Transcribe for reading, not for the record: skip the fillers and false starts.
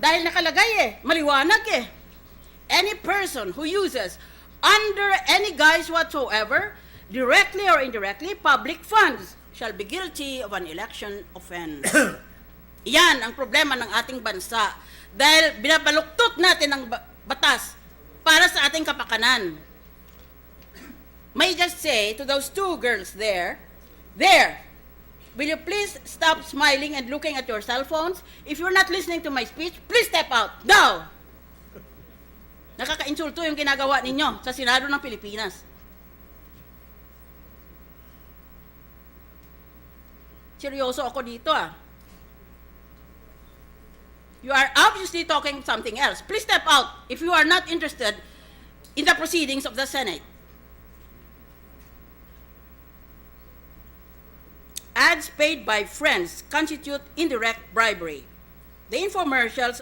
Dahil nakalagay maliwanag Any person who uses under any guise whatsoever, directly or indirectly, public funds shall be guilty of an election offense. Yan ang problema ng ating bansa. Dahil binabaluktot natin ang batas para sa ating kapakanan. May just say to those two girls there, will you please stop smiling and looking at your cell phones? If you're not listening to my speech, please step out. Now! Nakaka-insulto yung ginagawa ninyo sa Senado ng Pilipinas. Seryoso ako dito You are obviously talking something else. Please step out if you are not interested in the proceedings of the Senate. Ads paid by friends constitute indirect bribery. The infomercials